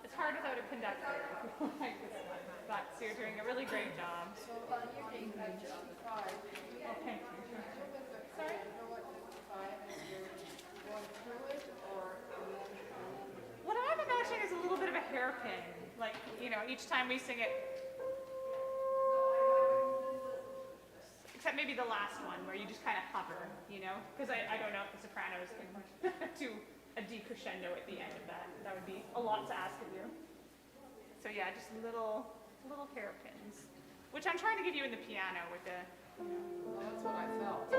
it's hard without a conductor. Like this one. But so you're doing a really great job. So you're being 55. Oh, thank you. Sorry? You know what 55 is, you're going through it, or What I'm imagining is a little bit of a hairpin. Like, you know, each time we sing it, except maybe the last one where you just kind of hover, you know? Because I don't know if the sopranos can do a decrescendo at the end of that. That would be a lot to ask of you. So yeah, just little hairpins, which I'm trying to give you in the piano with the. well, that's what I felt.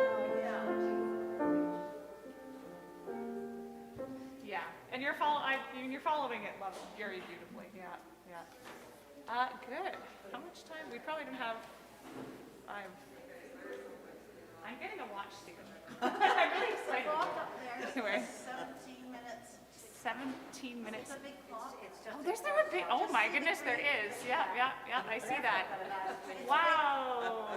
Yeah, and you're following it very beautifully. Yeah. Good. How much time? We probably don't have. I'm getting a watch soon. I'm really excited. Anyway. 17 minutes. 17 minutes. It's a big clock. Oh, there's there a big. Oh my goodness, there is. Yeah. I see that. Wow.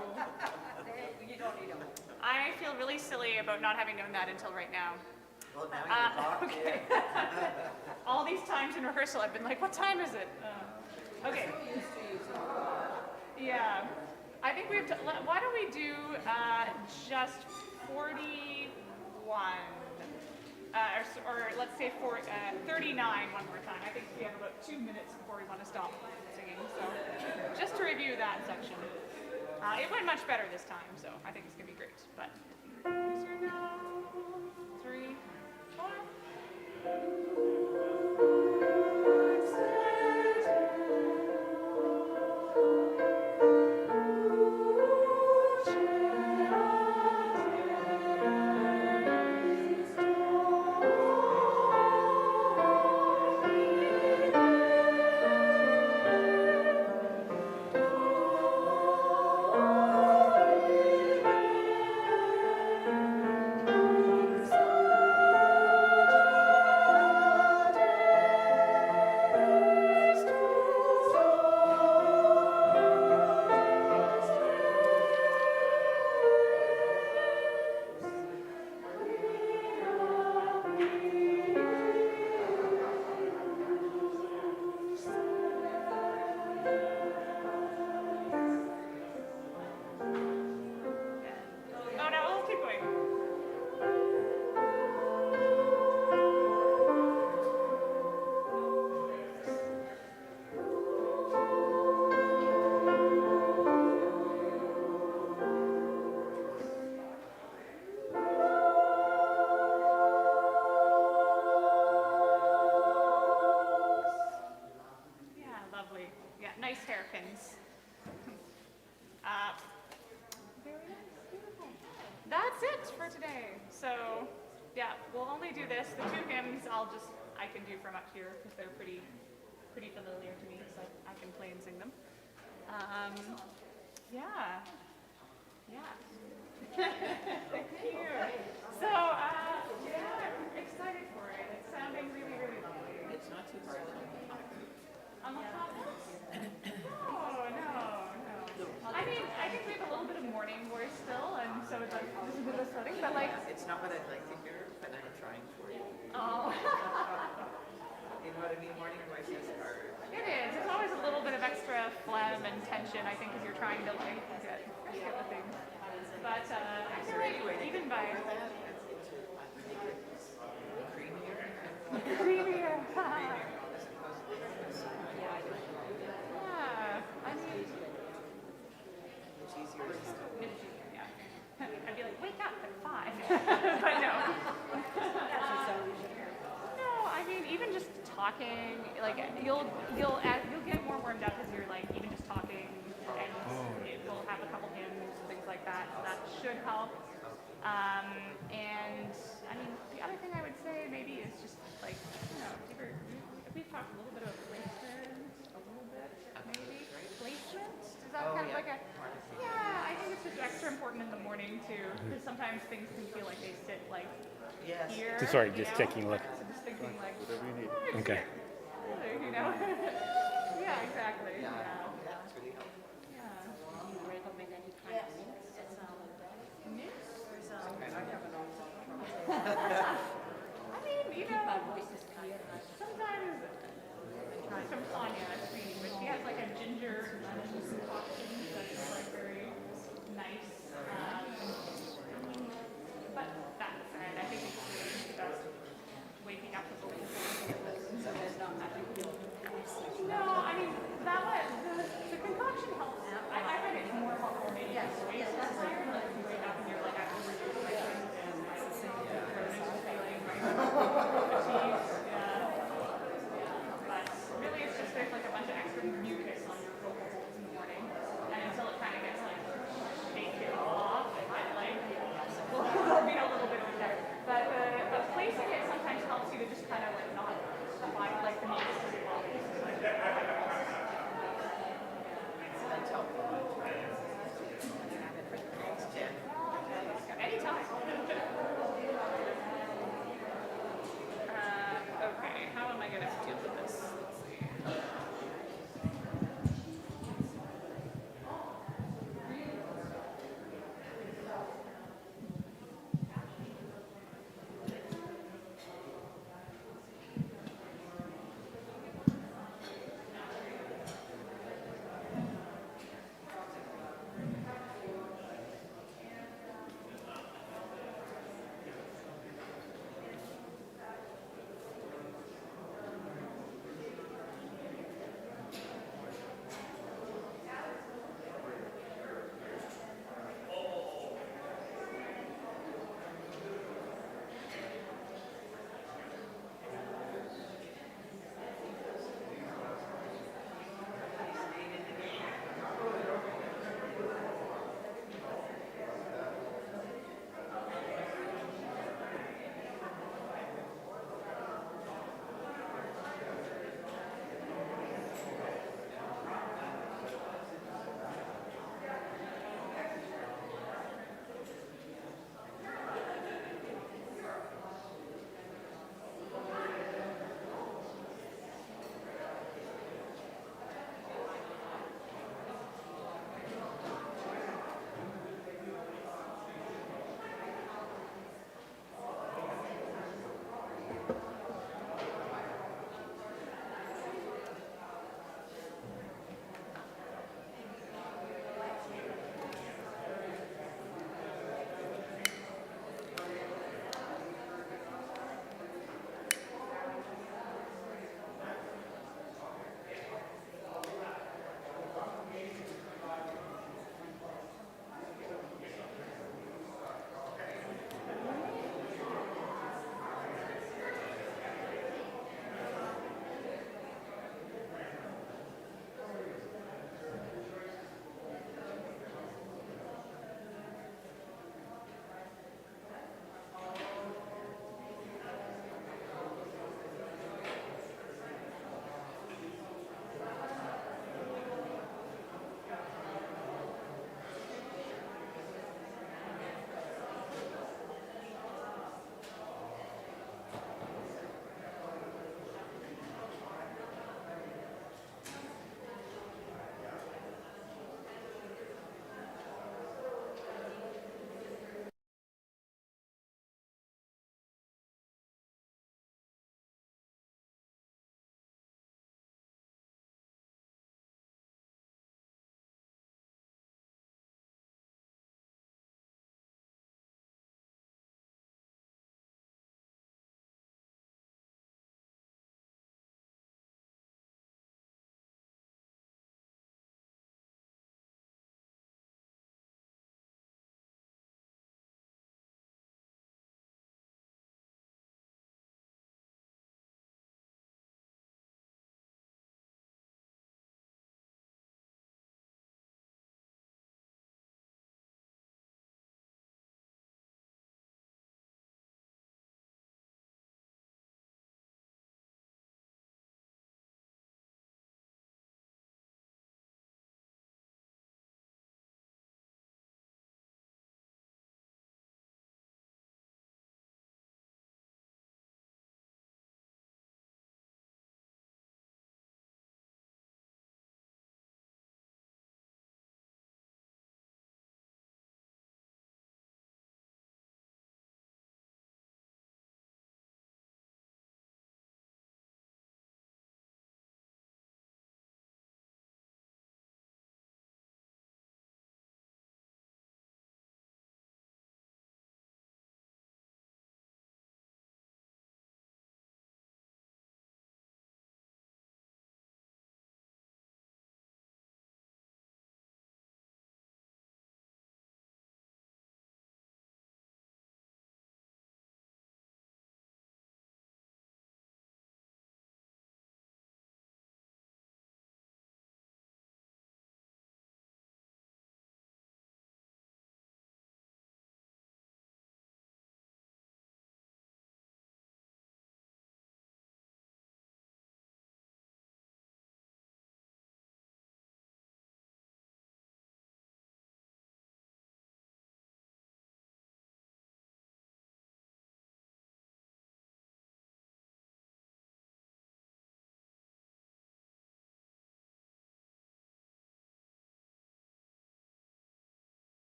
You don't need them. I feel really silly about not having known that until right now. Well, now you talk. Okay. All these times in rehearsal, I've been like, "What time is it?" Okay. Yeah. I think we have to. Why don't we do just 41? Or let's say 39 one more time. I think we have about 2 minutes before we want to stop singing. So just to review that section. It went much better this time, so I think it's going to be great. But 3, 4. That's it for today. So, yeah, we'll only do this. The 2 hymns I can do from up here because they're pretty familiar to me, so I can play and sing them. Yeah. Thank you. So, yeah, I'm excited for it. It's sounding really, really lovely. It's not too hard On the top? No. I mean, I think we have a little bit of morning voice still, and so it's like, this is a bit of sweating, but like... It's not what I'd like to hear, but I'm trying for you. Oh. You know what I mean? Morning voice is hard. It is. There's always a little bit of extra phlegm and tension, I think, as you're trying to like get the things. But I feel like even by... Creamier. Yeah, I mean... It's easier to start. Yeah. I'd be like, wake up at 5. But no. No, I mean, even just talking, like you'll get more warmed up as you're like even just talking, and we'll have a couple hymns and things like that. That should help. And I mean, the other thing I would say maybe is just like, you know, we've talked a little bit about placement, a little bit maybe. Placement? Is that kind of like a? Yeah, I think it's just extra important in the morning too, because sometimes things can feel like they sit like here. Sorry, just taking a look. So just thinking like, Whatever you need. Okay. you know. Yeah, exactly. Yeah. That's really helpful. Yeah. Do you recommend any kind of mix? That's all of that. Mix? I have an awful trouble. I mean, you know, My voice is clear. sometimes from Sonia, that's me, but she has like a ginger lemon concoction that's like very nice. But that said, I think it's really just waking up to believe. So there's not much. No, I mean, that was, the concoction helps. I find it's more helpful maybe yes, yes, that's tired, like if you wake up and you're like, I'm really like, it's the same feeling, right? Fatigue, yeah. But really it's just there's like a bunch of extra mucus on your vocal folds in the morning.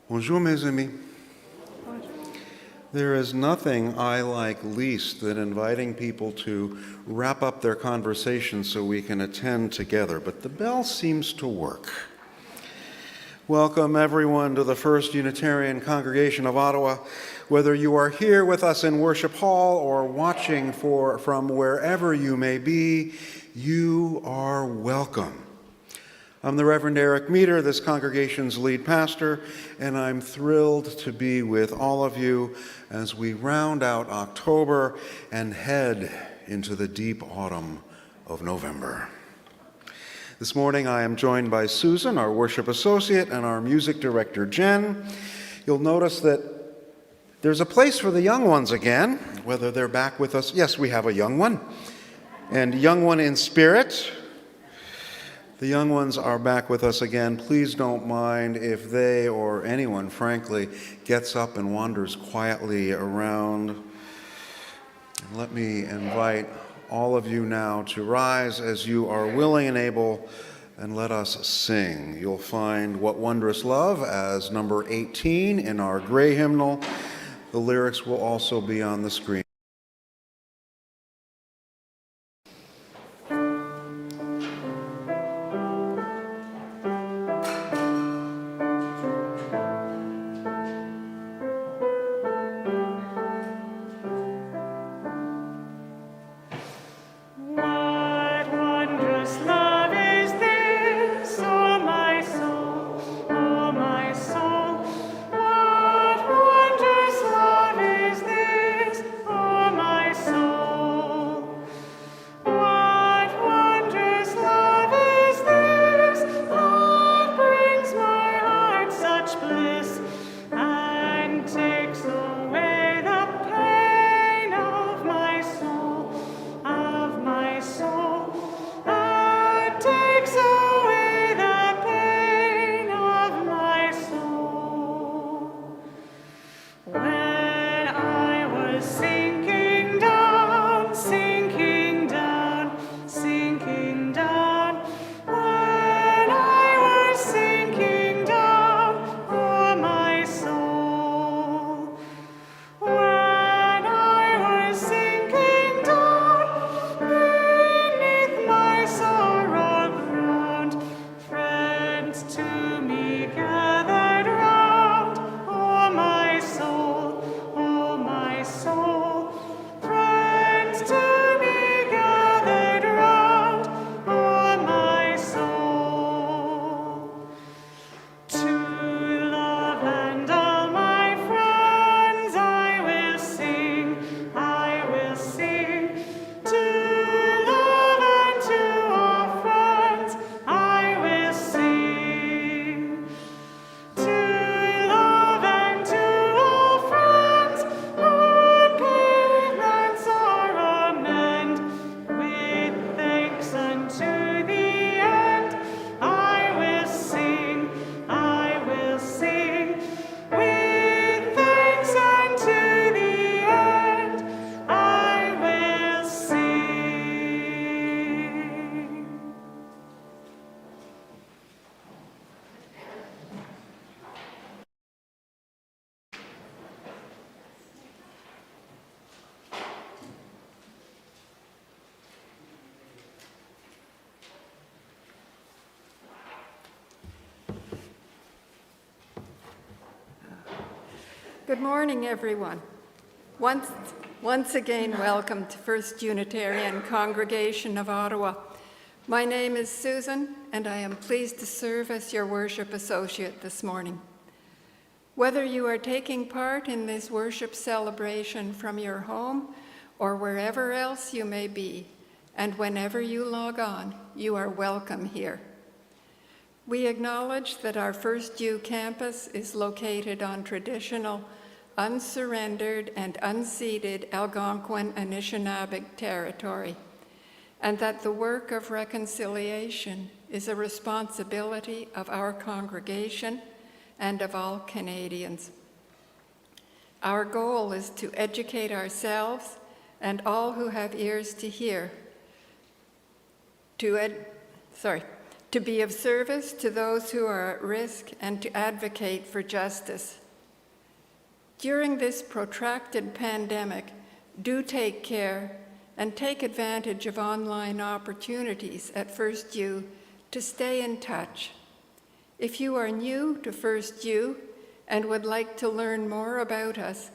Bonjour, mes amis. There is nothing I like least than inviting people to wrap up their conversation so we can attend together, but the bell seems to work. Welcome, everyone, to the First Unitarian Congregation of Ottawa. Whether you are here with us in Worship Hall or watching from wherever you may be, you are welcome. I'm the Reverend Eric Meter, this congregation's lead pastor, and I'm thrilled to be with all of you as we round out October and head into the deep autumn of November. This morning I am joined by Susan, our worship associate, and our music director, Jen. You'll notice that there's a place for the young ones again, whether they're back with us. Yes, we have a young one, and young one in spirit. The young ones are back with us again. Please don't mind if they or anyone, frankly, gets up and wanders quietly around. Let me invite all of you now to rise as you are willing and able, and let us sing. You'll find What Wondrous Love as number 18 in our gray hymnal. The lyrics will also be on the screen. Good morning, everyone. Once again, welcome to First Unitarian Congregation of Ottawa. My name is Susan, and I am pleased to serve as your worship associate this morning. Whether you are taking part in this worship celebration from your home or wherever else you may be, and whenever you log on, you are welcome here. We acknowledge that our FirstU campus is located on traditional, unsurrendered, and unceded Algonquin Anishinaabe territory, and that the work of reconciliation is a responsibility of our congregation and of all Canadians. Our goal is to educate ourselves and all who have ears to hear, to to be of service to those who are at risk, and to advocate for justice. During this protracted pandemic, do take care and take advantage of online opportunities at FirstU to stay in touch. If you are new to FirstU and would like to learn more about us,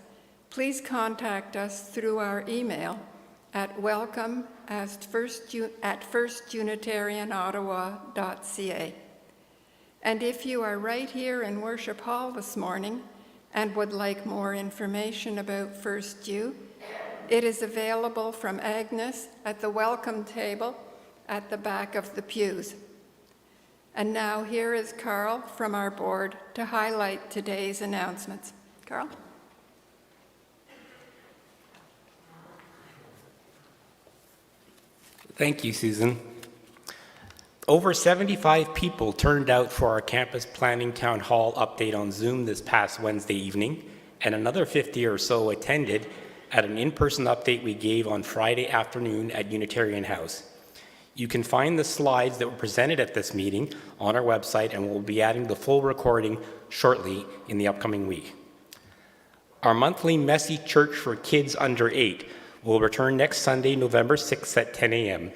please contact us through our email at welcome@firstunitarianottawa.ca. And if you are right here in Worship Hall this morning and would like more information about FirstU, it is available from Agnes at the welcome table at the back of the pews. And now here is Carl from our board to highlight today's announcements. Carl? Thank you, Susan. Over 75 people turned out for our campus planning town hall update on Zoom this past Wednesday evening, and another 50 or so attended at an in-person update we gave on Friday afternoon at Unitarian House. You can find the slides that were presented at this meeting on our website, and we'll be adding the full recording shortly in the upcoming week. Our monthly Messy Church for Kids Under 8 will return next Sunday, November 6th at 10 a.m.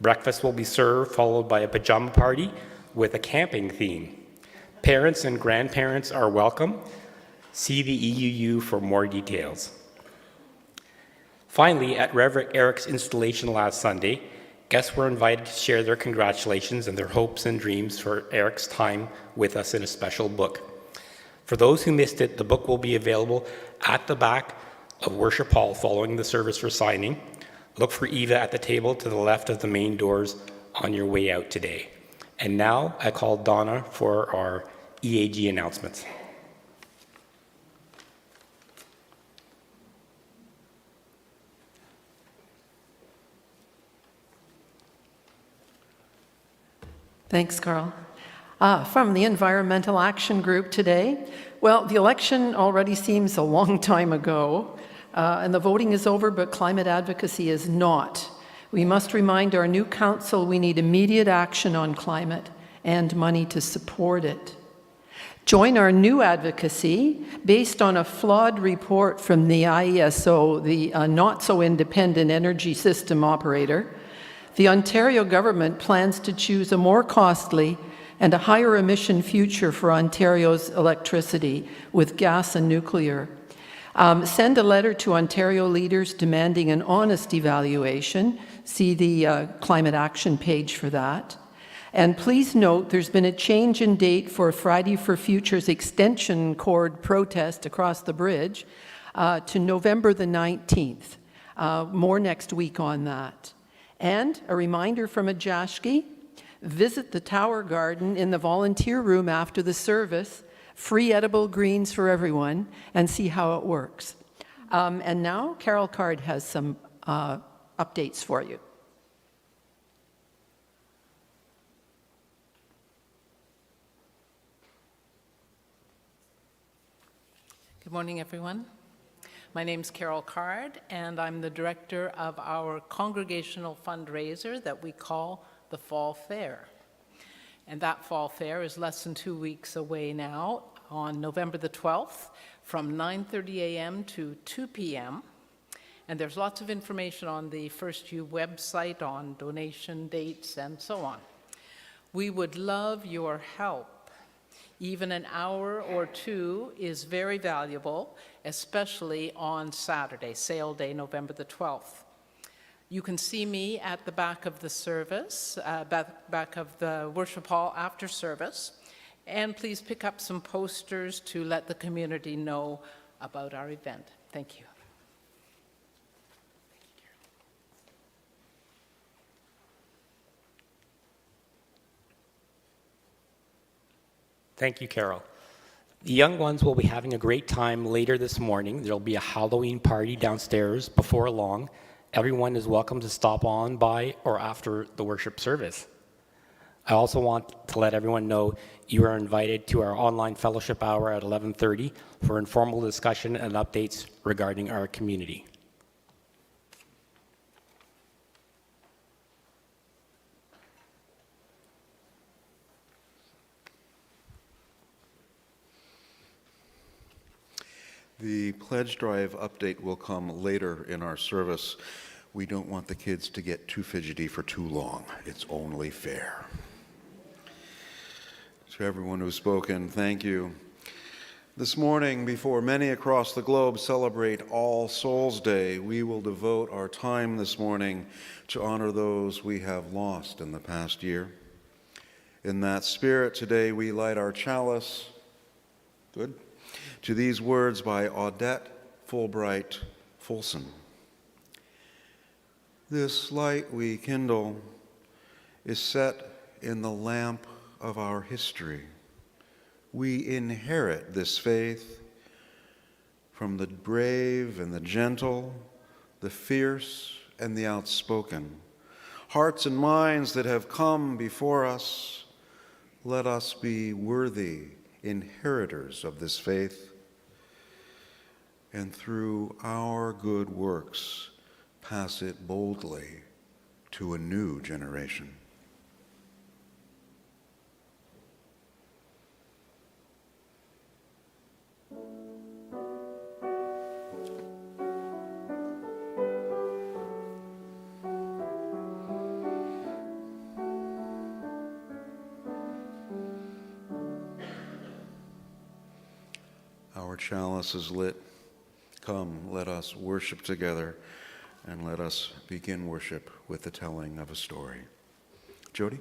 Breakfast will be served, followed by a pajama party with a camping theme. Parents and grandparents are welcome. See the EUU for more details. Finally, at Reverend Eric's installation last Sunday, guests were invited to share their congratulations and their hopes and dreams for Eric's time with us in a special book. For those who missed it, the book will be available at the back of Worship Hall following the service for signing. Look for Eva at the table to the left of the main doors on your way out today. And now I call Donna for our EAG announcements. Thanks, Carl. From the Environmental Action Group today, well, the election already seems a long time ago, and the voting is over, but climate advocacy is not. We must remind our new council we need immediate action on climate and money to support it. Join our new advocacy based on a flawed report from the IESO, the not-so-independent energy system operator. The Ontario government plans to choose a more costly and a higher emission future for Ontario's electricity with gas and nuclear. Send a letter to Ontario leaders demanding an honest evaluation. See the climate action page for that. And please note there's been a change in date for Friday for Future's extension cord protest across the bridge to November the 19th. More next week on that. And a reminder from Ajashki, visit the Tower Garden in the volunteer room after the service, free edible greens for everyone, and see how it works. And now Carol Card has some updates for you. Good morning, everyone. My name's Carol Card, and I'm the director of our congregational fundraiser that we call the Fall Fair. And that Fall Fair is less than 2 weeks away now, on November the 12th, from 9:30 a.m. to 2 p.m. And there's lots of information on the FirstU website on donation dates and so on. We would love your help. Even an hour or two is very valuable, especially on Saturday, sale day, November the 12th. You can see me at the back of the service, back of the worship hall after service, and please pick up some posters to let the community know about our event. Thank you. Thank you, Carol. The young ones will be having a great time later this morning. There'll be a Halloween party downstairs before long. Everyone is welcome to stop on by or after the worship service. I also want to let everyone know you are invited to our online fellowship hour at 11:30 for informal discussion and updates regarding our community. The pledge drive update will come later in our service. We don't want the kids to get too fidgety for too long. It's only fair. To everyone who's spoken, thank you. This morning, before many across the globe celebrate All Souls Day, we will devote our time this morning to honor those we have lost in the past year. In that spirit, today we light our chalice, to these words by Odette Fulbright Folsom. This light we kindle is set in the lamp of our history. We inherit this faith from the brave and the gentle, the fierce and the outspoken. Hearts and minds that have come before us, let us be worthy inheritors of this faith, and through our good works, pass it boldly to a new generation. Our chalice is lit. Come, let us worship together, and let us begin worship with the telling of a story. Jody?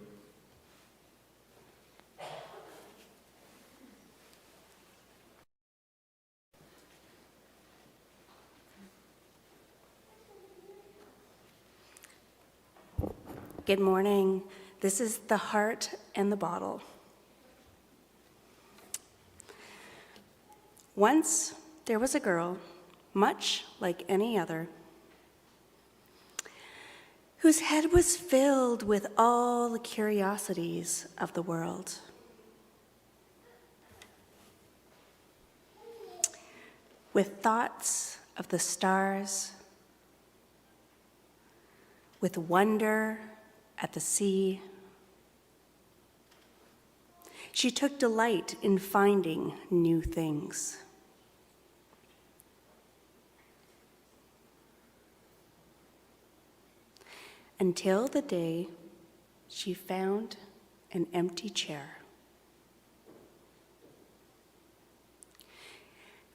Good morning. This is The Heart and the Bottle. Once there was a girl, much like any other, whose head was filled with all the curiosities of the world. With thoughts of the stars, with wonder at the sea, she took delight in finding new things. Until the day she found an empty chair.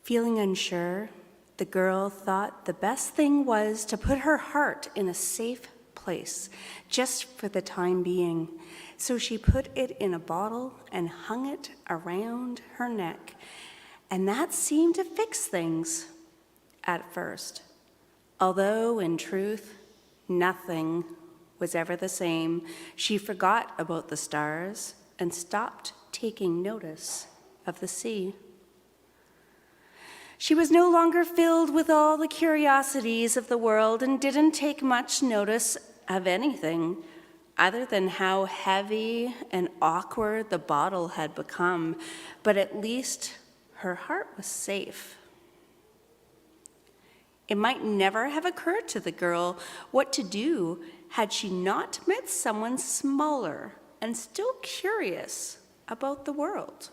Feeling unsure, the girl thought the best thing was to put her heart in a safe place, just for the time being. So she put it in a bottle and hung it around her neck. And that seemed to fix things at first, although in truth, nothing was ever the same. She forgot about the stars and stopped taking notice of the sea. She was no longer filled with all the curiosities of the world and didn't take much notice of anything other than how heavy and awkward the bottle had become, but at least her heart was safe. It might never have occurred to the girl what to do had she not met someone smaller and still curious about the world.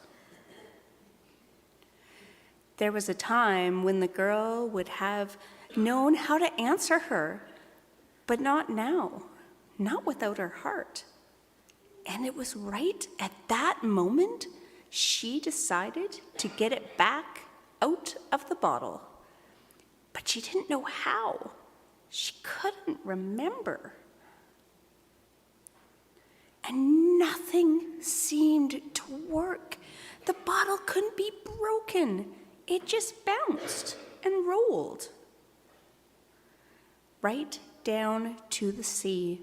There was a time when the girl would have known how to answer her, but not now, not without her heart. And it was right at that moment she decided to get it back out of the bottle. But she didn't know how. She couldn't remember. And nothing seemed to work. The bottle couldn't be broken. It just bounced and rolled right down to the sea.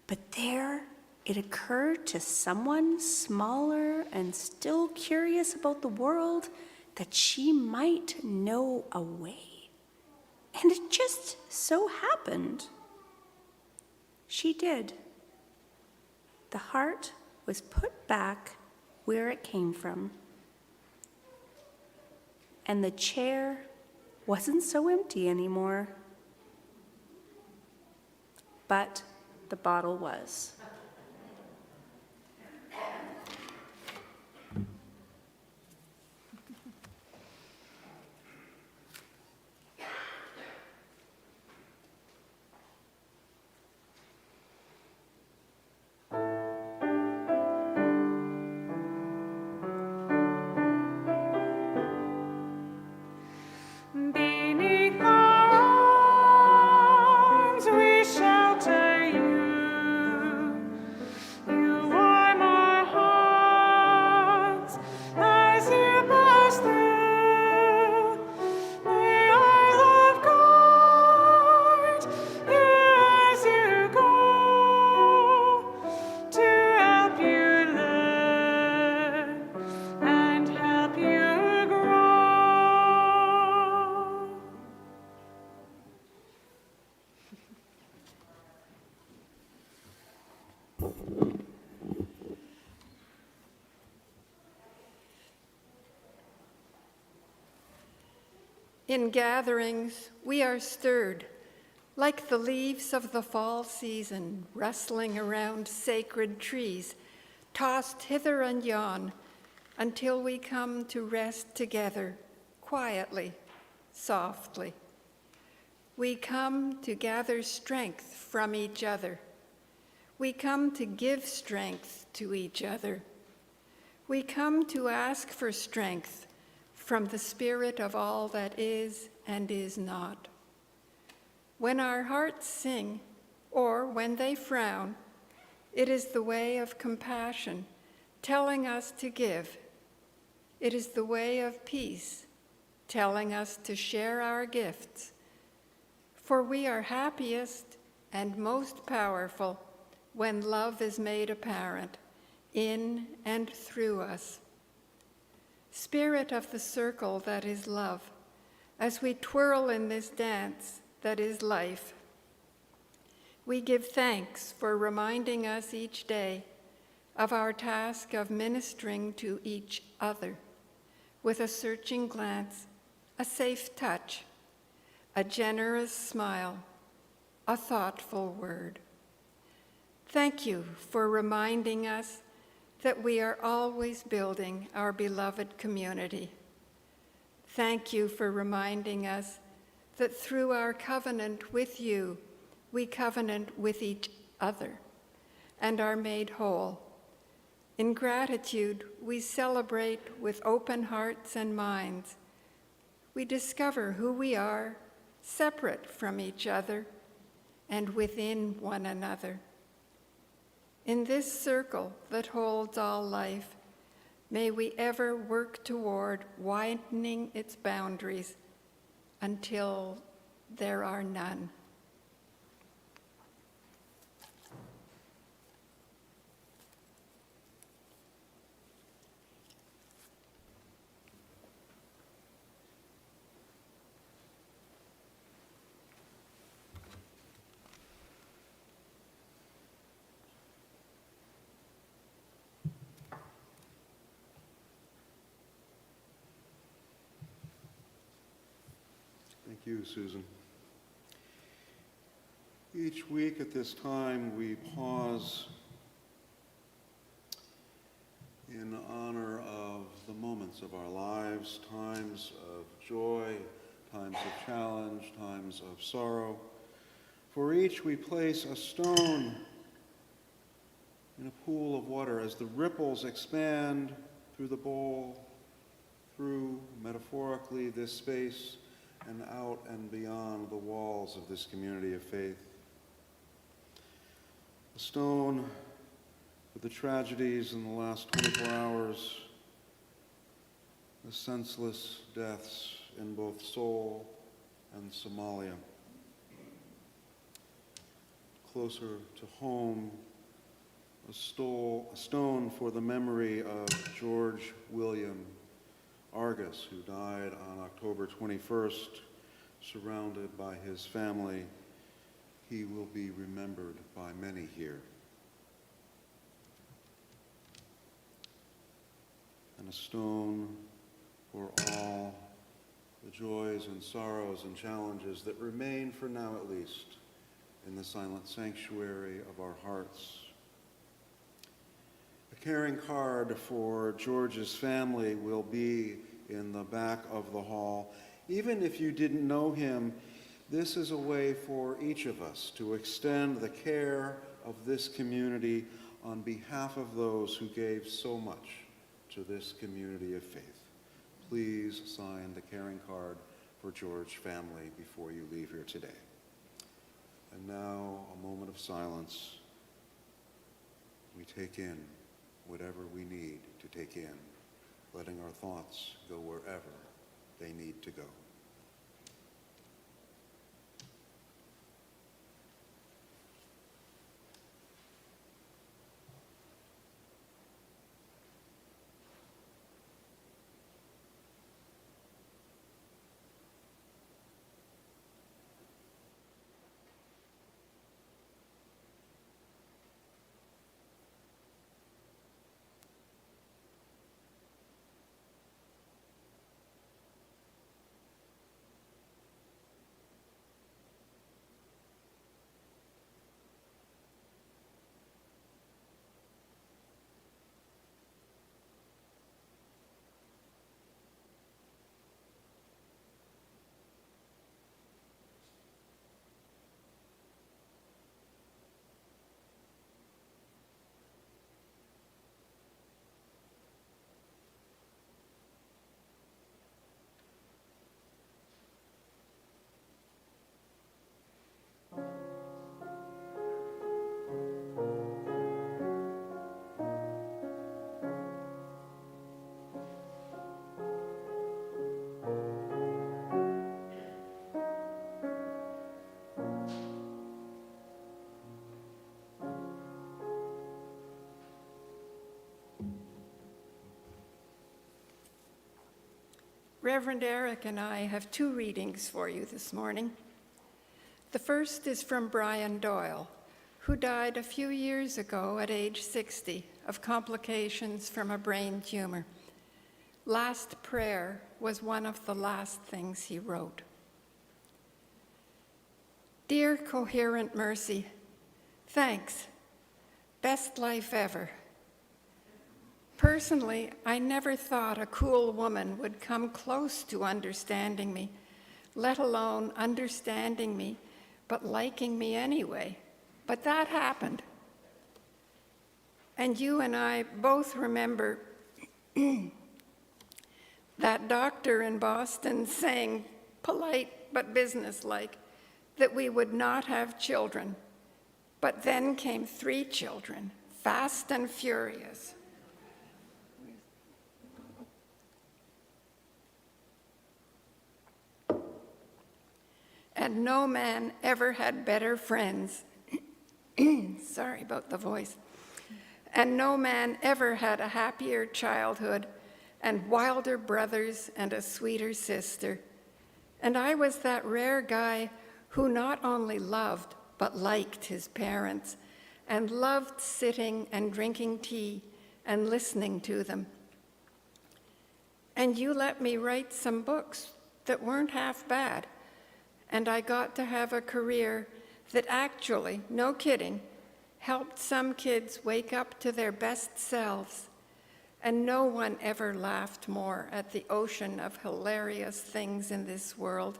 But there it occurred to someone smaller and still curious about the world that she might know a way. And it just so happened she did. The heart was put back where it came from. And the chair wasn't so empty anymore. But the bottle was. In gatherings, we are stirred, like the leaves of the fall season rustling around sacred trees, tossed hither and yon until we come to rest together, quietly, softly. We come to gather strength from each other. We come to give strength to each other. We come to ask for strength from the Spirit of all that is and is not. When our hearts sing, or when they frown, it is the way of compassion, telling us to give. It is the way of peace, telling us to share our gifts. For we are happiest and most powerful when love is made apparent in and through us. Spirit of the circle that is love, as we twirl in this dance that is life, we give thanks for reminding us each day of our task of ministering to each other with a searching glance, a safe touch, a generous smile, a thoughtful word. Thank you for reminding us that we are always building our beloved community. Thank you for reminding us that through our covenant with you, we covenant with each other and are made whole. In gratitude, we celebrate with open hearts and minds. We discover who we are, separate from each other and within one another. In this circle that holds all life, may we ever work toward widening its boundaries until there are none. Thank you, Susan. Each week at this time, we pause in honor of the moments of our lives, times of joy, times of challenge, times of sorrow. For each, we place a stone in a pool of water as the ripples expand through the bowl, through, metaphorically, this space, and out and beyond the walls of this community of faith. A stone for the tragedies in the last 24 hours, the senseless deaths in both Seoul and Somalia. Closer to home, a stone for the memory of George William Argus, who died on October 21st, surrounded by his family. He will be remembered by many here. And a stone for all the joys and sorrows and challenges that remain, for now at least, in the silent sanctuary of our hearts. A caring card for George's family will be in the back of the hall. Even if you didn't know him, this is a way for each of us to extend the care of this community on behalf of those who gave so much to this community of faith. Please sign the caring card for George family before you leave here today. And now, a moment of silence. We take in whatever we need to take in, letting our thoughts go wherever they need to go. Reverend Eric and I have 2 readings for you this morning. The first is from Brian Doyle, who died a few years ago at age 60 of complications from a brain tumor. Last prayer was one of the last things he wrote. Dear Coherent Mercy, thanks. Best life ever. Personally, I never thought a cool woman would come close to understanding me, let alone understanding me, but liking me anyway. But that happened. And you and I both remember that doctor in Boston saying, polite but businesslike, that we would not have children. But then came 3 children, fast and furious. And no man ever had better friends. Sorry about the voice. And no man ever had a happier childhood and wilder brothers and a sweeter sister. And I was that rare guy who not only loved, but liked his parents, and loved sitting and drinking tea and listening to them. And you let me write some books that weren't half bad, and I got to have a career that actually, no kidding, helped some kids wake up to their best selves. And no one ever laughed more at the ocean of hilarious things in this world,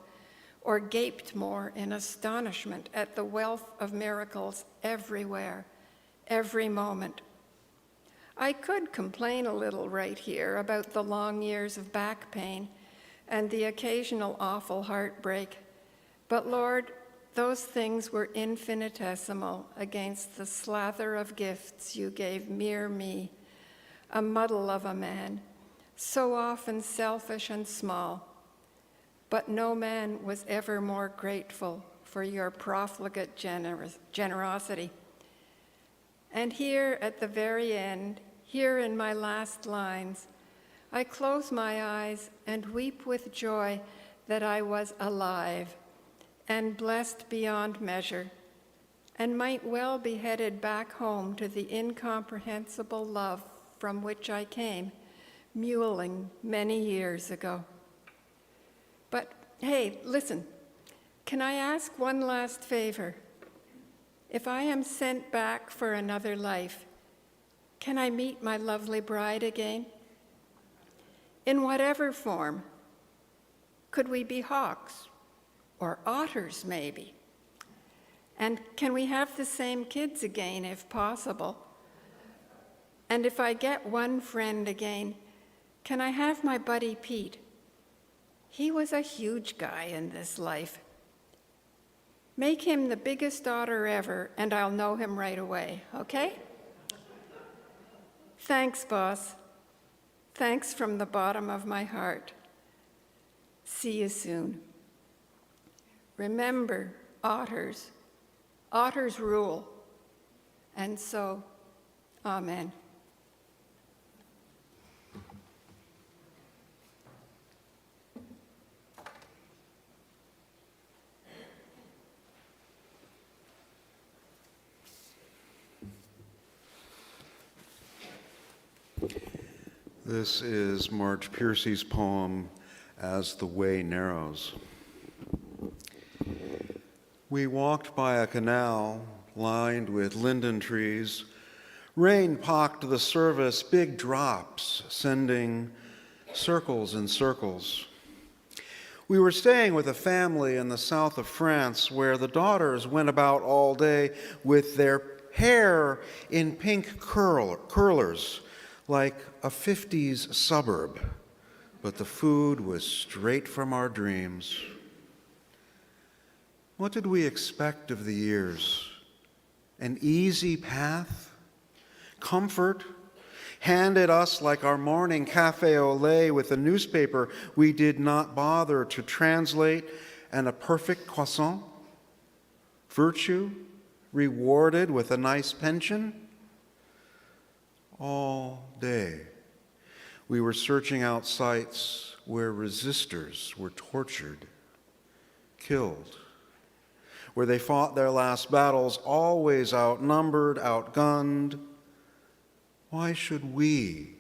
or gaped more in astonishment at the wealth of miracles everywhere, every moment. I could complain a little right here about the long years of back pain and the occasional awful heartbreak, but Lord, those things were infinitesimal against the slather of gifts you gave mere me, a muddle of a man, so often selfish and small. But no man was ever more grateful for your profligate generosity. And here at the very end, here in my last lines, I close my eyes and weep with joy that I was alive and blessed beyond measure, and might well be headed back home to the incomprehensible love from which I came, muling many years ago. But hey, listen, can I ask one last favor? If I am sent back for another life, can I meet my lovely bride again? In whatever form. Could we be hawks? Or otters, maybe? And can we have the same kids again, if possible? And if I get one friend again, can I have my buddy Pete? He was a huge guy in this life. Make him the biggest otter ever, and I'll know him right away, okay? Thanks, boss. Thanks from the bottom of my heart. See you soon. Remember, otters rule. And so, amen. This is Marge Piercy's poem, As the Way Narrows. We walked by a canal lined with linden trees. Rain pocked the surface, big drops, sending circles and circles. We were staying with a family in the south of France where the daughters went about all day with their hair in pink curlers, like a 50s suburb, but the food was straight from our dreams. What did we expect of the years? An easy path? Comfort? Handed us like our morning cafe au lait with a newspaper we did not bother to translate and a perfect croissant? Virtue? Rewarded with a nice pension? All day, we were searching out sites, where resistors were tortured, killed, where they fought their last battles, always outnumbered, outgunned. Why should we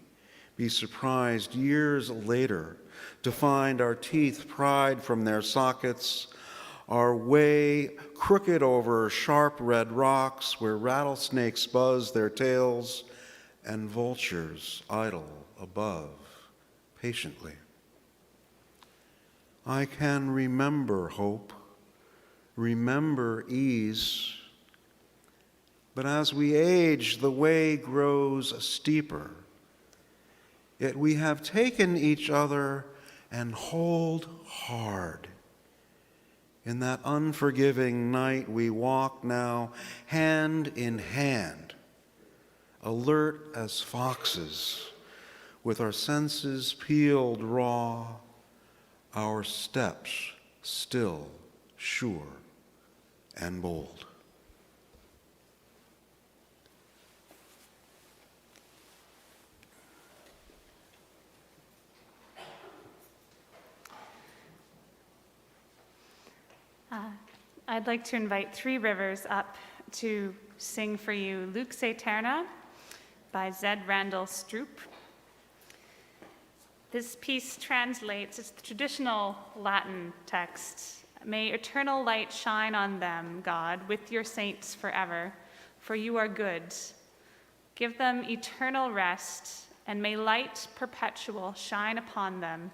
be surprised years later to find our teeth pried from their sockets, our way crooked over sharp red rocks where rattlesnakes buzz their tails and vultures idle above patiently? I can remember hope, remember ease, but as we age, the way grows steeper. Yet we have taken each other and hold hard. In that unforgiving night, we walk now hand in hand, alert as foxes, with our senses peeled raw, our steps still sure and bold. I'd like to invite Three Rivers up to sing for you Lux Aeterna by Zed Randall Stroop. This piece translates, it's the traditional Latin text. May eternal light shine on them, God, with your saints forever, for you are good. Give them eternal rest, and may light perpetual shine upon them.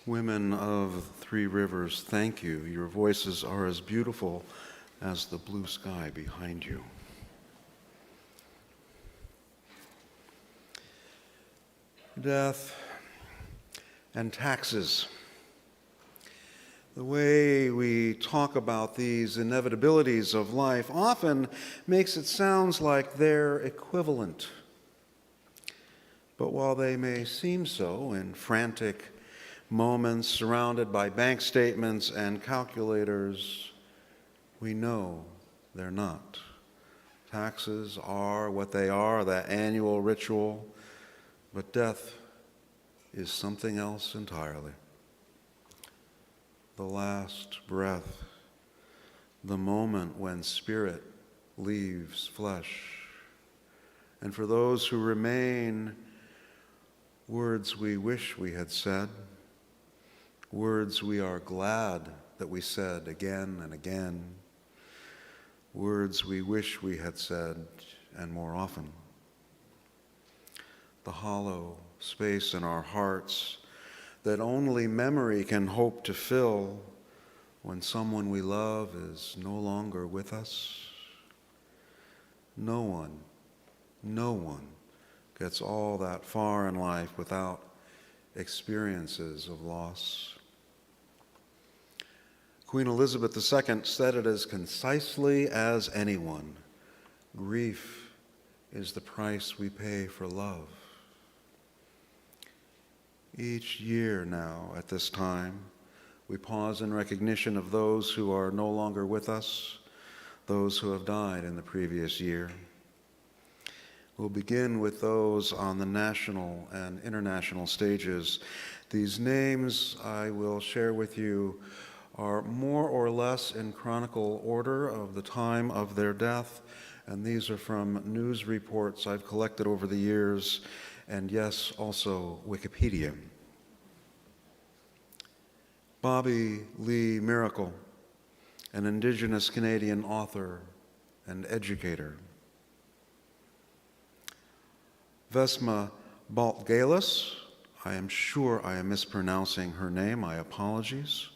Women of Three Rivers, thank you. Your voices are as beautiful as the blue sky behind you. Death and taxes. The way we talk about these inevitabilities of life often makes it sound like they're equivalent. But while they may seem so in frantic moments surrounded by bank statements and calculators, we know they're not. Taxes are what they are, that annual ritual, but death is something else entirely. The last breath, the moment when spirit leaves flesh. And for those who remain, words we wish we had said, words we are glad that we said again and again, words we wish we had said and more often. The hollow space in our hearts that only memory can hope to fill when someone we love is no longer with us. No one gets all that far in life without experiences of loss. Queen Elizabeth II said it as concisely as anyone: grief is the price we pay for love. Each year now, at this time, we pause in recognition of those who are no longer with us, those who have died in the previous year. We'll begin with those on the national and international stages. These names I will share with you are more or less in chronicle order of the time of their death, and these are from news reports I've collected over the years, and yes, also Wikipedia. Bobby Lee Miracle, an Indigenous Canadian author and educator. Vesma Baltgalis, I am sure I am mispronouncing her name, my apologies.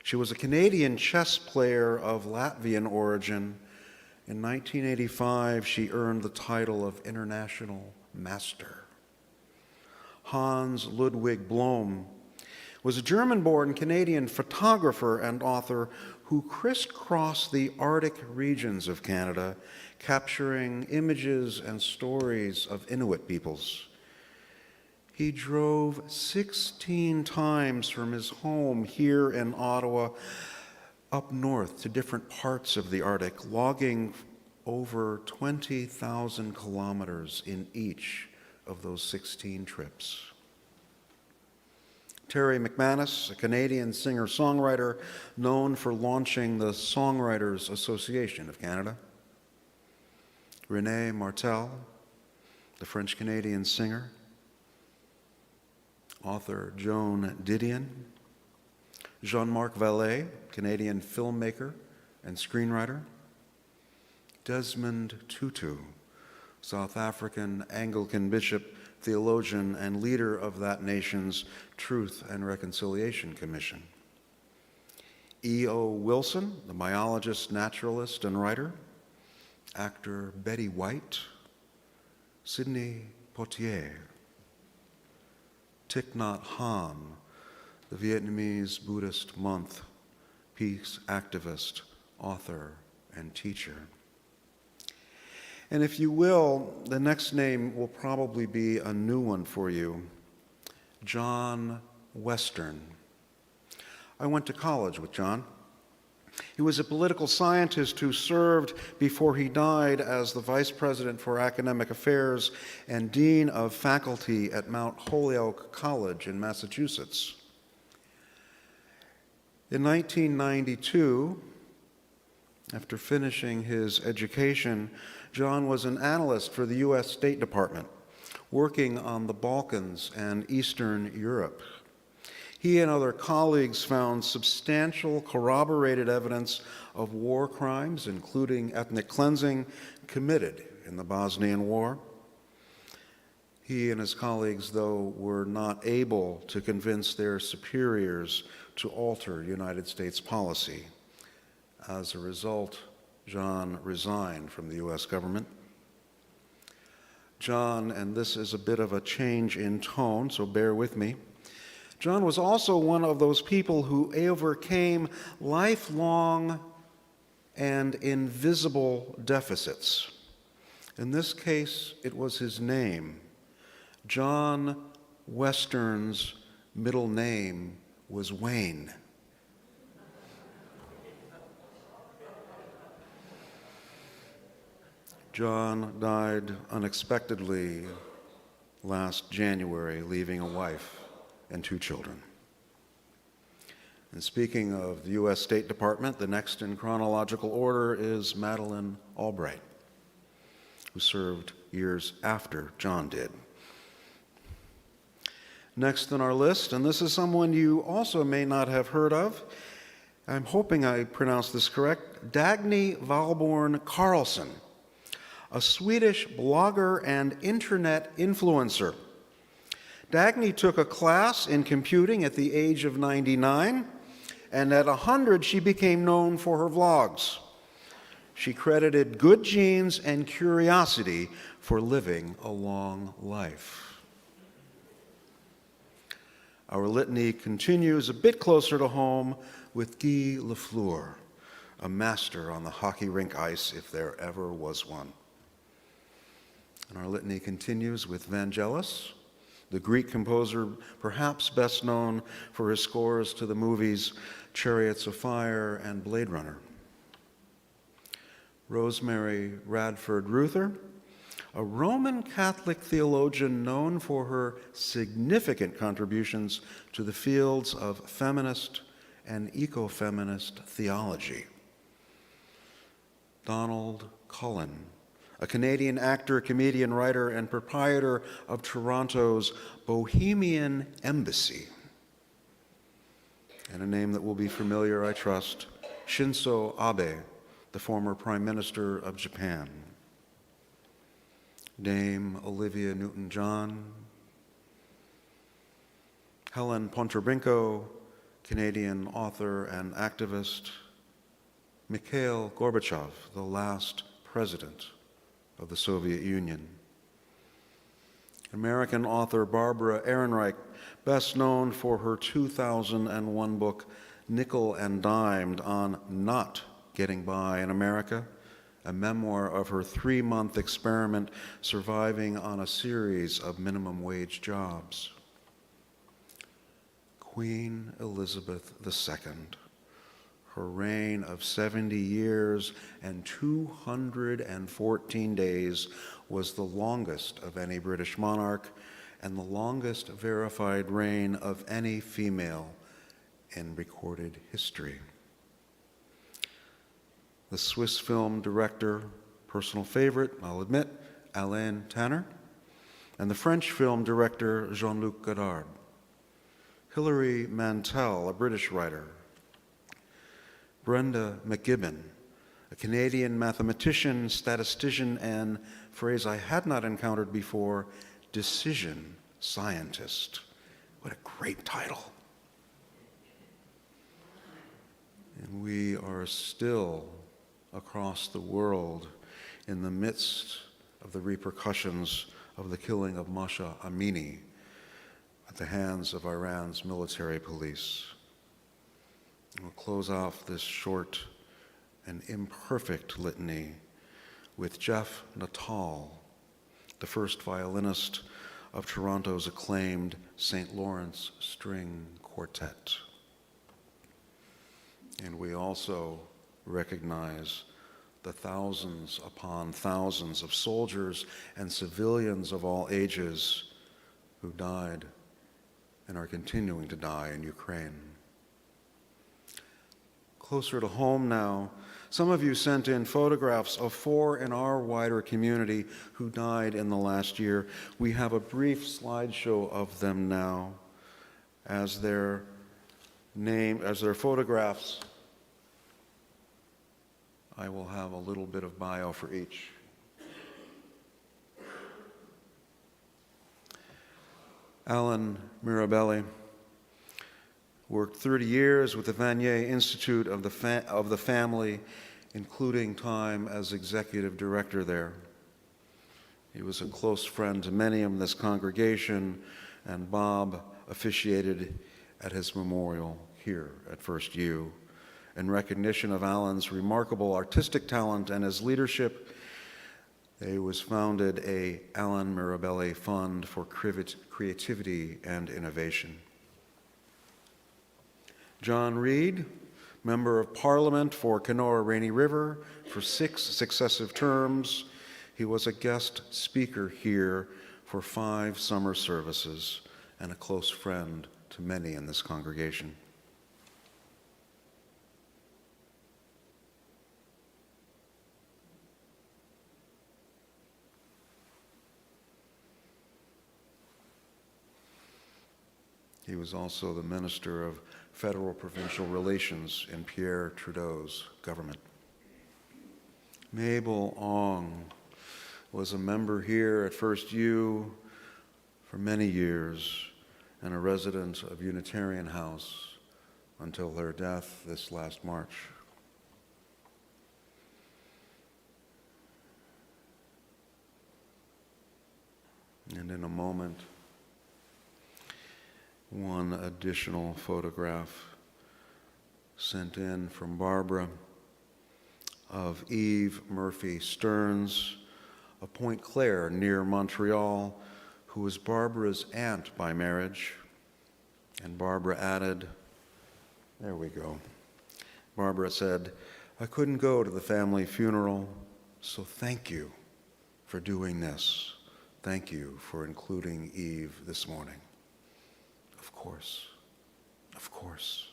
She was a Canadian chess player of Latvian origin. In 1985, she earned the title of International Master. Hans Ludwig Blom was a German-born Canadian photographer and author who crisscrossed the Arctic regions of Canada, capturing images and stories of Inuit peoples. He drove 16 times from his home here in Ottawa up north to different parts of the Arctic, logging over 20,000 kilometers in each of those 16 trips. Terry McManus, a Canadian singer-songwriter known for launching the Songwriters Association of Canada. René Martel, the French-Canadian singer. Author Joan Didion. Jean-Marc Vallée, Canadian filmmaker and screenwriter. Desmond Tutu, South African Anglican bishop, theologian, and leader of that nation's Truth and Reconciliation Commission. E.O. Wilson, the biologist, naturalist, and writer. Actor Betty White. Sidney Poitier. Thich Nhat Hanh, the Vietnamese Buddhist monk, peace activist, author, and teacher. And if you will, the next name will probably be a new one for you. John Western. I went to college with John. He was a political scientist who served before he died as the Vice President for Academic Affairs and Dean of Faculty at Mount Holyoke College in Massachusetts. In 1992, after finishing his education, John was an analyst for the U.S. State Department, working on the Balkans and Eastern Europe. He and other colleagues found substantial corroborated evidence of war crimes, including ethnic cleansing, committed in the Bosnian War. He and his colleagues, though, were not able to convince their superiors to alter United States policy. As a result, John resigned from the U.S. government. John, and this is a bit of a change in tone, so bear with me, John was also one of those people who overcame lifelong and invisible deficits. In this case, it was his name. John Western's middle name was Wayne. John died unexpectedly last January, leaving a wife and 2 children. And speaking of the U.S. State Department, the next in chronological order is Madeleine Albright, who served years after John did. Next on our list, and this is someone you also may not have heard of, I'm hoping I pronounced this correct, Dagny Valborn Carlson, a Swedish blogger and internet influencer. Dagny took a class in computing at the age of 99, and at 100 she became known for her vlogs. She credited good genes and curiosity for living a long life. Our litany continues a bit closer to home with Guy Lafleur, a master on the hockey rink ice if there ever was one. And our litany continues with Vangelis, the Greek composer perhaps best known for his scores to the movies Chariots of Fire and Blade Runner. Rosemary Radford Ruther, a Roman Catholic theologian known for her significant contributions to the fields of feminist and ecofeminist theology. Donald Cullen, a Canadian actor, comedian, writer, and proprietor of Toronto's Bohemian Embassy. And a name that will be familiar, I trust, Shinzo Abe, the former Prime Minister of Japan. Dame Olivia Newton-John, Helen Ponterbrinko, Canadian author and activist, Mikhail Gorbachev, the last president of the Soviet Union. American author Barbara Ehrenreich, best known for her 2001 book, Nickel and Dimed, on not getting by in America, a memoir of her 3-month experiment surviving on a series of minimum wage jobs. Queen Elizabeth II, her reign of 70 years and 214 days was the longest of any British monarch and the longest verified reign of any female in recorded history. The Swiss film director, personal favorite, I'll admit, Alain Tanner, and the French film director, Jean-Luc Godard. Hilary Mantel, a British writer. Brenda McGibbon, a Canadian mathematician, statistician, and, phrase I had not encountered before, decision scientist. What a great title. And we are still across the world in the midst of the repercussions of the killing of Masha Amini at the hands of Iran's military police. We'll close off this short and imperfect litany with Jeff Natal, the first violinist of Toronto's acclaimed St. Lawrence String Quartet. And we also recognize the thousands upon thousands of soldiers and civilians of all ages who died and are continuing to die in Ukraine. Closer to home now, some of you sent in photographs of 4 in our wider community who died in the last year. We have a brief slideshow of them now as their photographs. I will have a little bit of bio for each. Alan Mirabelli worked 30 years with the Vanier Institute of the Family, including time as executive director there. He was a close friend to many in this congregation, and Bob officiated at his memorial here at FirstU. In recognition of Alan's remarkable artistic talent and his leadership, there was founded a Alan Mirabelli Fund for Creativity and Innovation. John Reed, Member of Parliament for Kenora-Rainy River for 6 successive terms. He was a guest speaker here for 5 summer services and a close friend to many in this congregation. He was also the Minister of Federal-Provincial Relations in Pierre Trudeau's government. Mabel Ong was a member here at FirstU for many years and a resident of Unitarian House until her death this last March. And in a moment, one additional photograph sent in from Barbara of Eve Murphy Stearns of Pointe Claire near Montreal, who was Barbara's aunt by marriage. And Barbara added, there we go. Barbara said, "I couldn't go to the family funeral, so thank you for doing this. Thank you for including Eve this morning." Of course, of course.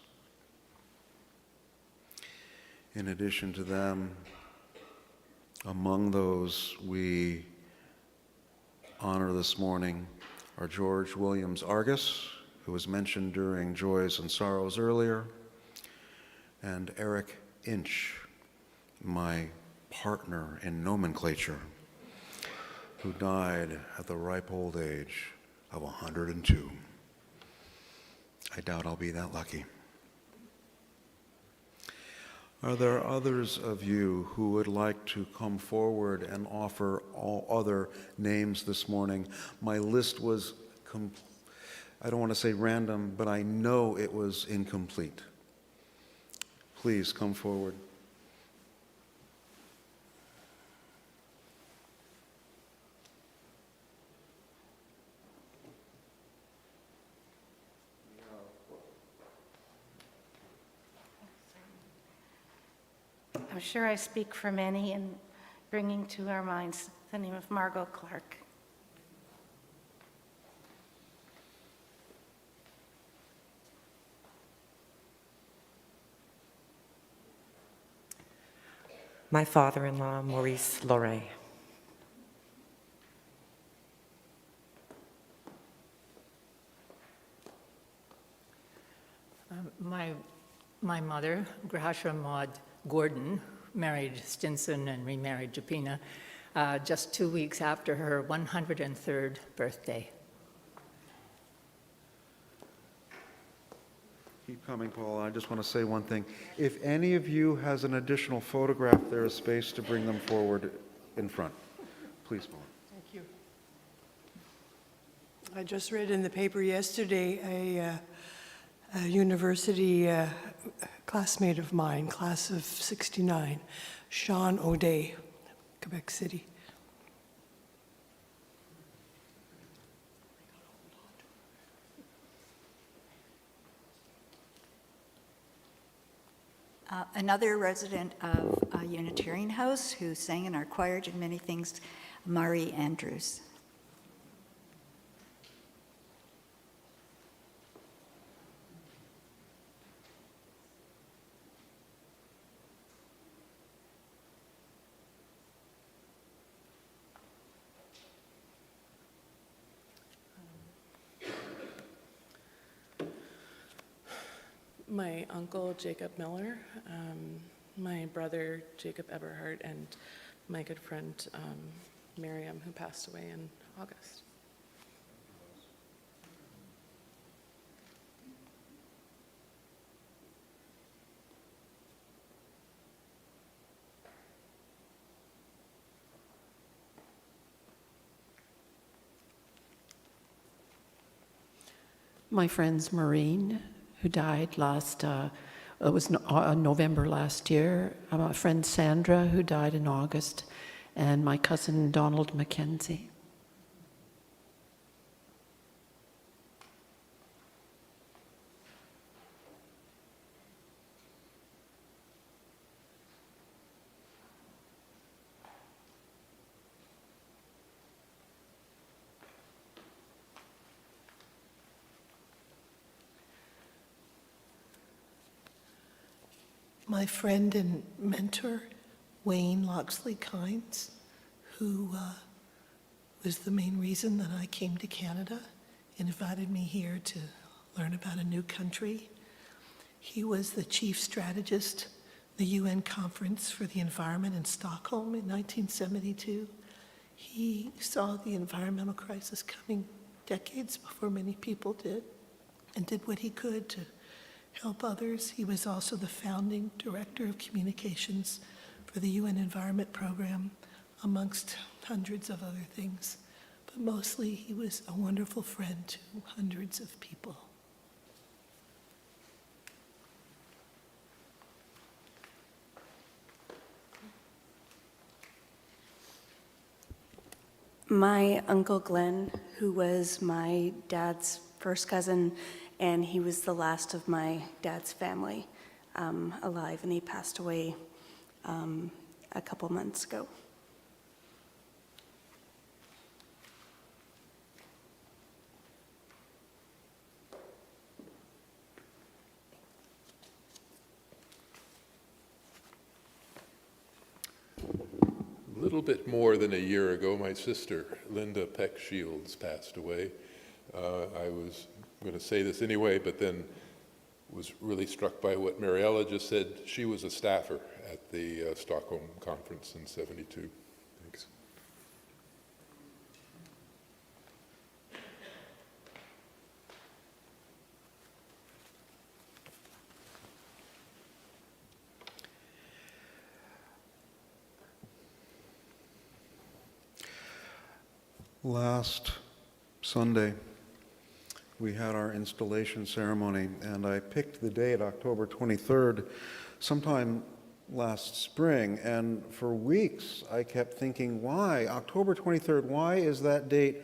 In addition to them, among those we honor this morning are George Williams Argus, who was mentioned during Joys and Sorrows earlier, and Eric Inch, my partner in nomenclature, who died at the ripe old age of 102. I doubt I'll be that lucky. Are there others of you who would like to come forward and offer all other names this morning? My list was, I don't want to say random, but I know it was incomplete. Please come forward. I'm sure I speak for many in bringing to our minds the name of Margot Clark. My father-in-law, Maurice Loret. My mother, Gracia Maud Gordon, married Stinson and remarried Japina just 2 weeks after her 103rd birthday. Keep coming, Paul. I just want to say one thing. If any of you has an additional photograph, there is space to bring them forward in front. Please, Paul. Thank you. I just read in the paper yesterday a university classmate of mine, class of '69, Sean O'Day, Quebec City. Another resident of Unitarian House who sang in our choir, did many things, Mari Andrews. My uncle, Jacob Miller, my brother, Jacob Eberhardt, and my good friend, Memoriam, who passed away in August. my friends Maureen, who died November last year, my friend Sandra, who died in August, and my cousin Donald Mackenzie. My friend and mentor, Wayne Loxley Kynes, who was the main reason that I came to Canada and invited me here to learn about a new country. He was the chief strategist, the UN Conference for the Environment in Stockholm in 1972. He saw the environmental crisis coming decades before many people did, and did what he could to help others. He was also the founding director of communications for the UN Environment Program, amongst hundreds of other things. But mostly, he was a wonderful friend to hundreds of people. My Uncle Glenn, who was my dad's first cousin, and he was the last of my dad's family alive, and he passed away a couple months ago. A little bit more than a year ago, my sister, Linda Peck Shields, passed away. I was going to say this anyway, but then was really struck by what Mariella just said. She was a staffer at the Stockholm conference in '72. Thanks. Last Sunday, we had our installation ceremony, and I picked the date, October 23rd, sometime last spring, and for weeks I kept thinking, why? October 23rd, why is that date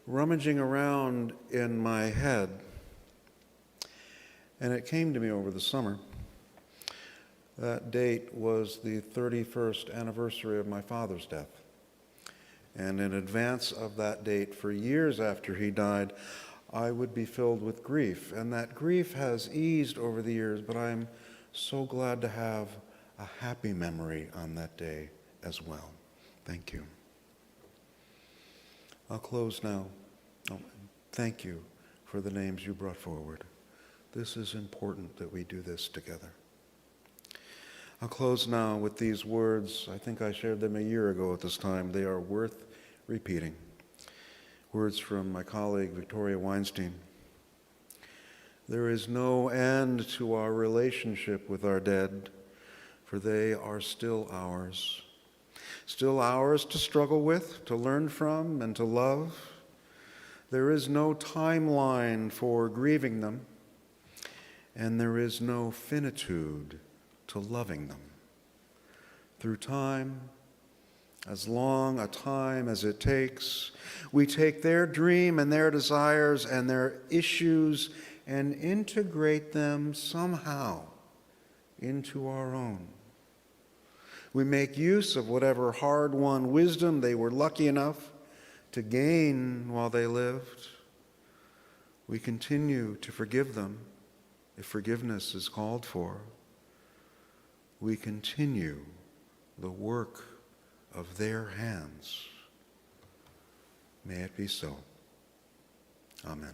rummaging around in my head? And it came to me over the summer. That date was the 31st anniversary of my father's death. And in advance of that date, for years after he died, I would be filled with grief. And that grief has eased over the years, but I'm so glad to have a happy memory on that day as well. Thank you. I'll close now. Thank you for the names you brought forward. This is important that we do this together. I'll close now with these words. I think I shared them a year ago at this time. They are worth repeating. Words from my colleague, Victoria Weinstein. There is no end to our relationship with our dead, for they are still ours. Still ours to struggle with, to learn from, and to love. There is no timeline for grieving them, and there is no finitude to loving them. Through time, as long a time as it takes, we take their dream and their desires and their issues and integrate them somehow into our own. We make use of whatever hard-won wisdom they were lucky enough to gain while they lived. We continue to forgive them if forgiveness is called for. We continue the work of their hands. May it be so. Amen.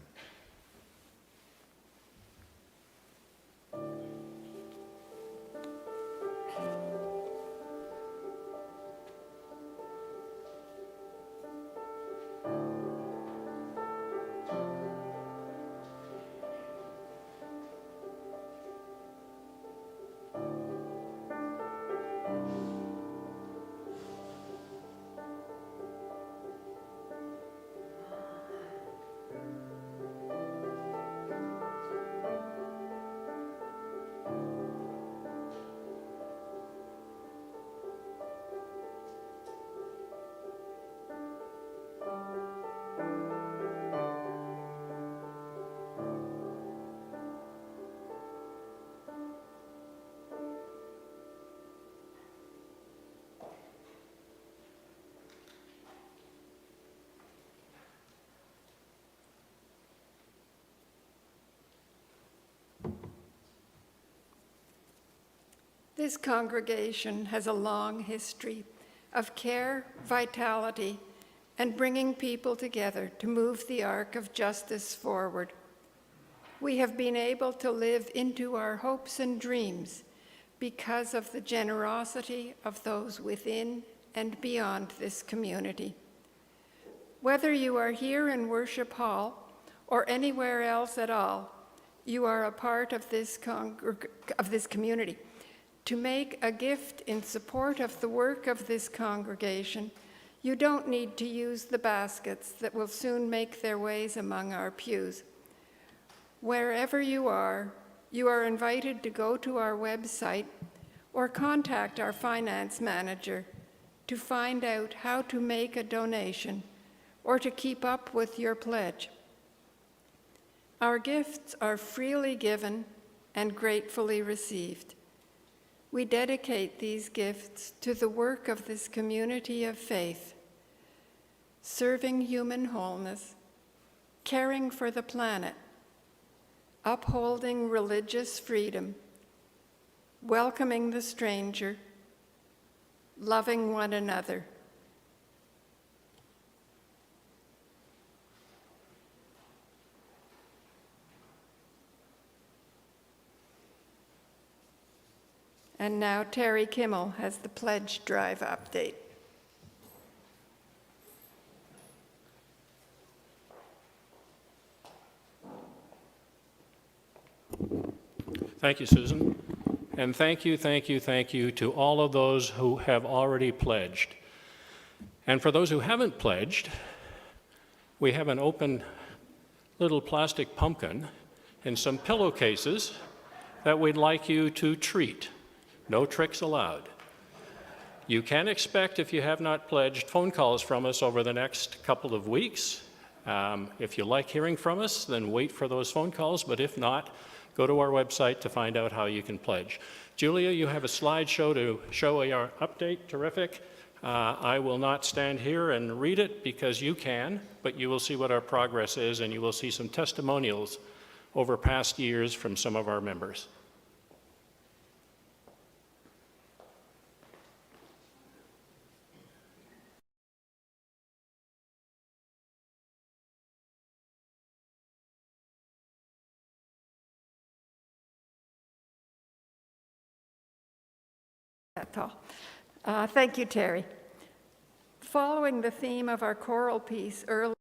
His congregation has a long history of care, vitality, and bringing people together to move the arc of justice forward. We have been able to live into our hopes and dreams because of the generosity of those within and beyond this community. Whether you are here in Worship Hall or anywhere else at all, you are a part of this community. To make a gift in support of the work of this congregation, you don't need to use the baskets that will soon make their ways among our pews. Wherever you are invited to go to our website or contact our finance manager to find out how to make a donation or to keep up with your pledge. Our gifts are freely given and gratefully received. We dedicate these gifts to the work of this community of faith, serving human wholeness, caring for the planet, upholding religious freedom, welcoming the stranger, loving one another. And now Terry Kimmel has the pledge drive update. Thank you, Susan. And thank you to all of those who have already pledged. And for those who haven't pledged, we have an open little plastic pumpkin and some pillowcases that we'd like you to treat. No tricks allowed. You can expect, if you have not pledged, phone calls from us over the next couple of weeks. If you like hearing from us, then wait for those phone calls, but if not, go to our website to find out how you can pledge. Julia, you have a slideshow to show our update. Terrific. I will not stand here and read it because you can, but you will see what our progress is, and you will see some testimonials over past years from some of our members. That's all. Thank you, Terry. Following the theme of our choral piece earlier,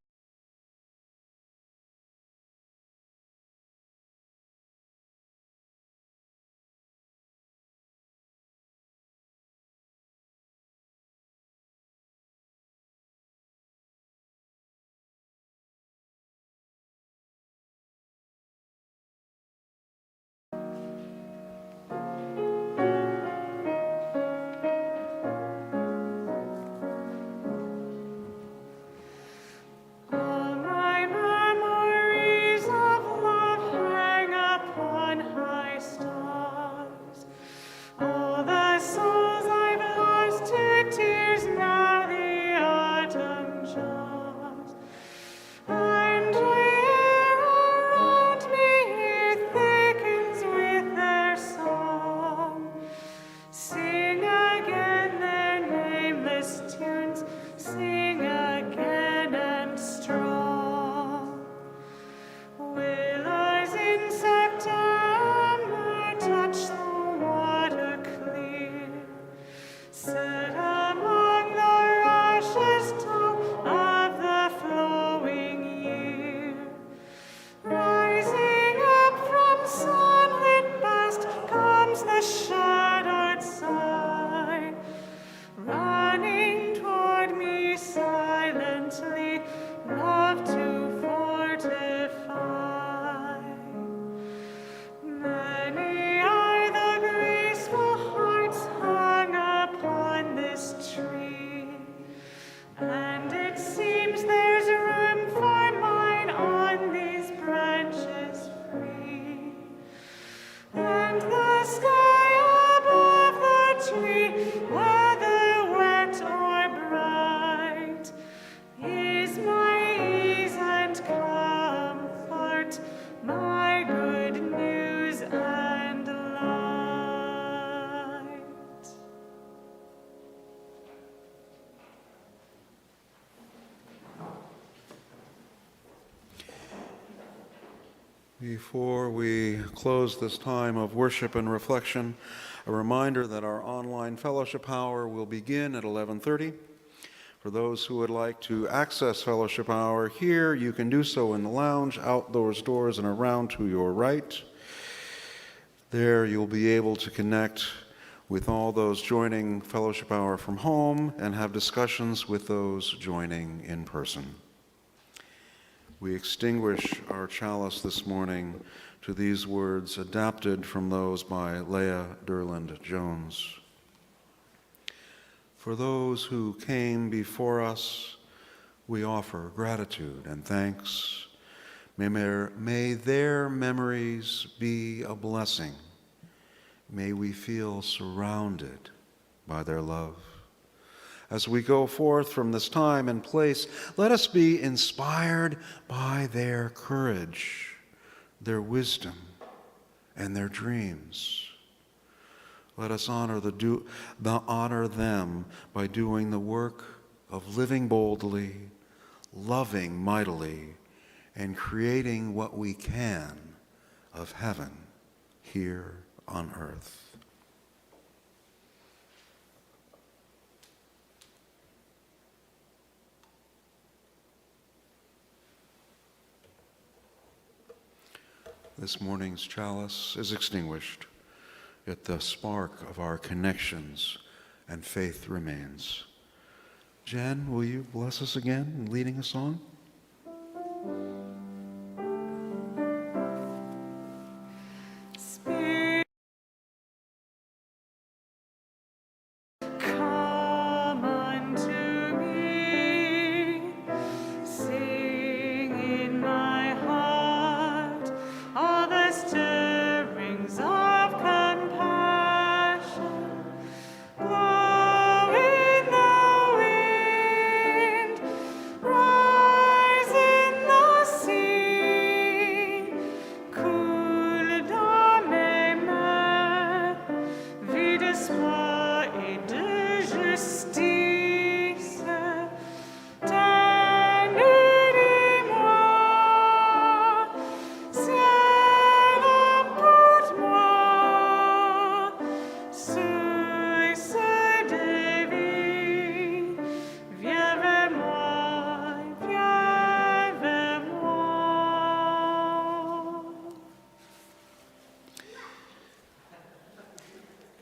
Before we close this time of worship and reflection, a reminder that our online fellowship hour will begin at 11:30. For those who would like to access fellowship hour here, you can do so in the lounge, out those doors and around to your right. There you'll be able to connect with all those joining fellowship hour from home and have discussions with those joining in person. We extinguish our chalice this morning to these words adapted from those by Leah Derland Jones. For those who came before us, we offer gratitude and thanks. May their memories be a blessing. May we feel surrounded by their love. As we go forth from this time and place, let us be inspired by their courage, their wisdom, and their dreams. Let us honor them by doing the work of living boldly, loving mightily, and creating what we can of heaven here on earth. This morning's chalice is extinguished, yet the spark of our connections and faith remains. Jen, will you bless us again in leading us on?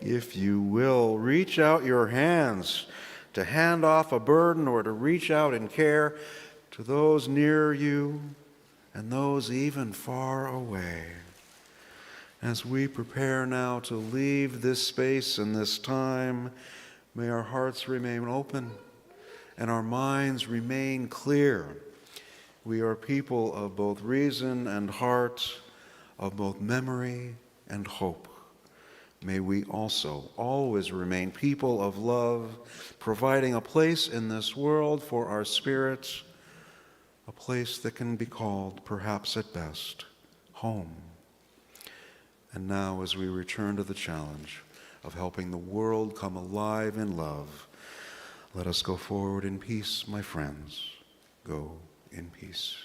If you will, reach out your hands to hand off a burden or to reach out in care to those near you and those even far away. As we prepare now to leave this space and this time, may our hearts remain open and our minds remain clear. We are people of both reason and heart, of both memory and hope. May we also always remain people of love, providing a place in this world for our spirits, a place that can be called, perhaps at best, home. And now, as we return to the challenge of helping the world come alive in love, let us go forward in peace, my friends. Go in peace.